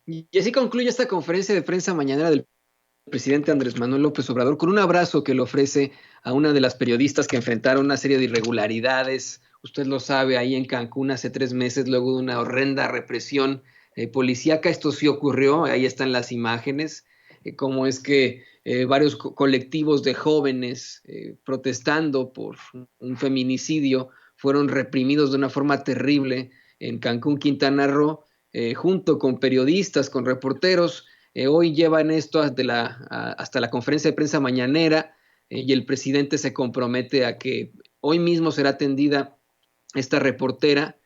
Y así concluye esta conferencia de prensa mañanera del presidente Andrés Manuel López Obrador con un abrazo que le ofrece a una de las periodistas que enfrentaron una serie de irregularidades. Usted lo sabe, ahí en Cancún hace 3 meses, luego de una horrenda represión policíaca. Esto sí ocurrió, ahí están las imágenes, cómo es que varios colectivos de jóvenes protestando por un feminicidio fueron reprimidos de una forma terrible en Cancún, Quintana Roo, junto con periodistas, con reporteros. Hoy llevan esto hasta la conferencia de prensa mañanera, y el presidente se compromete a que hoy mismo será atendida esta reportera,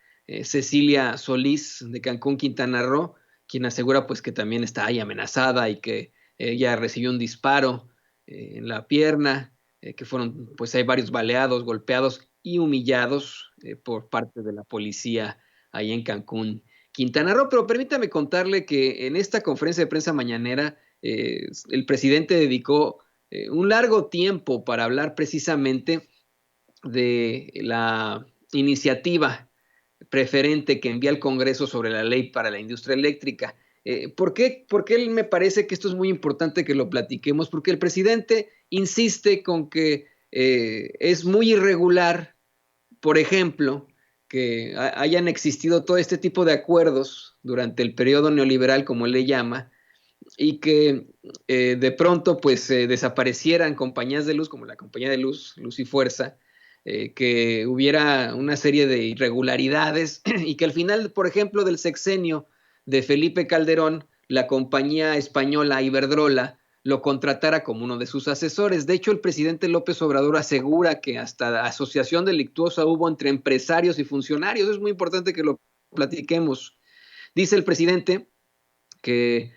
Cecilia Solís de Cancún, Quintana Roo, quien asegura pues que también está ahí amenazada y que ella recibió un disparo en la pierna, que fueron, pues hay varios baleados, golpeados y humillados por parte de la policía ahí en Cancún, Quintana Roo. Pero permítame contarle que en esta conferencia de prensa mañanera el presidente dedicó un largo tiempo para hablar precisamente de la iniciativa preferente que envía el Congreso sobre la ley para la industria eléctrica. ¿Por qué me parece que esto es muy importante que lo platiquemos? Porque el presidente insiste con que es muy irregular, por ejemplo, que hayan existido todo este tipo de acuerdos durante el periodo neoliberal, como él le llama, y que de pronto pues desaparecieran compañías de luz como la compañía de luz, Luz y Fuerza, que hubiera una serie de irregularidades y que al final, por ejemplo, del sexenio de Felipe Calderón, la compañía española Iberdrola lo contratara como uno de sus asesores. De hecho, el presidente López Obrador asegura que hasta asociación delictuosa hubo entre empresarios y funcionarios. Es muy importante que lo platiquemos. Dice el presidente que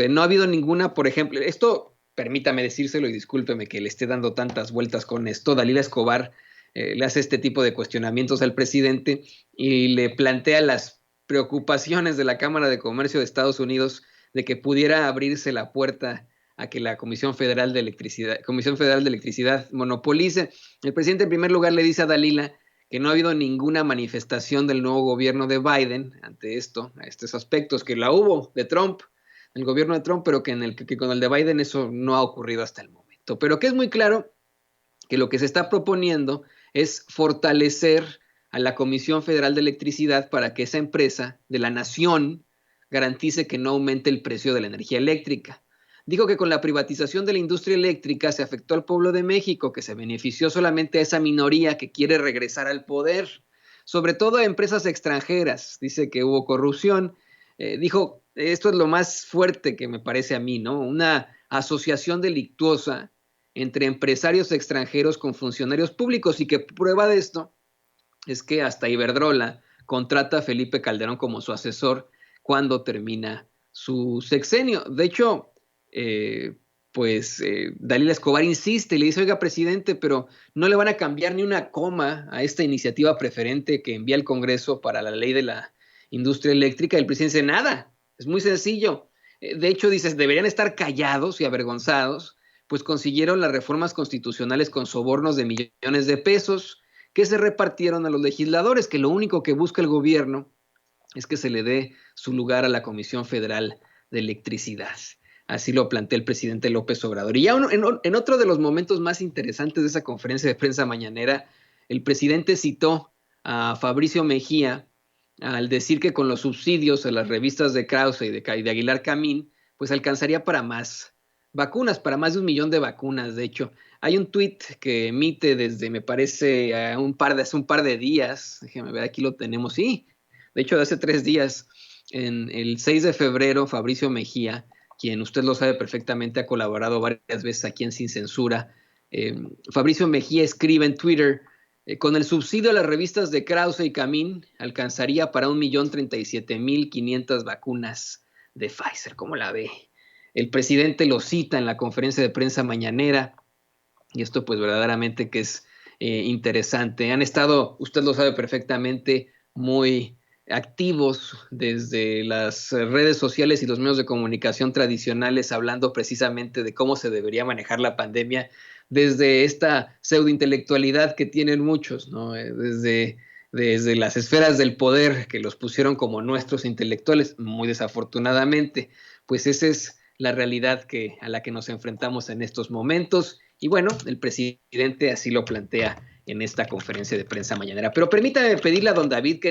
no ha habido ninguna, por ejemplo, esto permítame decírselo y discúlpeme que le esté dando tantas vueltas con esto. Dalila Escobar le hace este tipo de cuestionamientos al presidente y le plantea las preocupaciones de la Cámara de Comercio de Estados Unidos de que pudiera abrirse la puerta a que la Comisión Federal de Electricidad monopolice. El presidente en primer lugar le dice a Dalila que no ha habido ninguna manifestación del nuevo gobierno de Biden ante esto, a estos aspectos, que la hubo de Trump, el gobierno de Trump, pero que con el de Biden eso no ha ocurrido hasta el momento. Pero que es muy claro que lo que se está proponiendo es fortalecer a la Comisión Federal de Electricidad para que esa empresa de la nación garantice que no aumente el precio de la energía eléctrica. Dijo que con la privatización de la industria eléctrica se afectó al pueblo de México, que se benefició solamente a esa minoría que quiere regresar al poder, sobre todo a empresas extranjeras. Dice que hubo corrupción. Dijo, esto es lo más fuerte que me parece a mí, ¿no? Una asociación delictuosa entre empresarios extranjeros con funcionarios públicos, y que prueba de esto es que hasta Iberdrola contrata a Felipe Calderón como su asesor cuando termina su sexenio. De hecho, eh, Dalila Escobar insiste y le dice, oiga, presidente, pero no le van a cambiar ni una coma a esta iniciativa preferente que envía el Congreso para la ley de la industria eléctrica. El presidente dice, nada, es muy sencillo. De hecho, dices, deberían estar callados y avergonzados, pues consiguieron las reformas constitucionales con sobornos de millones de pesos que se repartieron a los legisladores, que lo único que busca el gobierno es que se le dé su lugar a la Comisión Federal de Electricidad. Así lo plantea el presidente López Obrador. Y ya en otro de los momentos más interesantes de esa conferencia de prensa mañanera, el presidente citó a Fabricio Mejía al decir que con los subsidios a las revistas de Krause y de Aguilar Camín, pues alcanzaría para más vacunas, para más de 1 millón de vacunas. De hecho, hay un tuit que emite desde, me parece, hace un par de días. Déjeme ver, aquí lo tenemos. Sí, de hecho, de hace 3 días, en el 6 de febrero, Fabricio Mejía, quien usted lo sabe perfectamente, ha colaborado varias veces aquí en Sin Censura. Fabricio Mejía escribe en Twitter, con el subsidio a las revistas de Krause y Camín, alcanzaría para 1.037.500 vacunas de Pfizer. ¿Cómo la ve? El presidente lo cita en la conferencia de prensa mañanera, y esto pues verdaderamente que es interesante. Han estado, usted lo sabe perfectamente, muy activos desde las redes sociales y los medios de comunicación tradicionales, hablando precisamente de cómo se debería manejar la pandemia desde esta pseudointelectualidad que tienen muchos, ¿no? Desde desde las esferas del poder que los pusieron como nuestros intelectuales, muy desafortunadamente. Pues esa es la realidad a la que nos enfrentamos en estos momentos. Y bueno, el presidente así lo plantea en esta conferencia de prensa mañanera. Pero permítame pedirle a don David que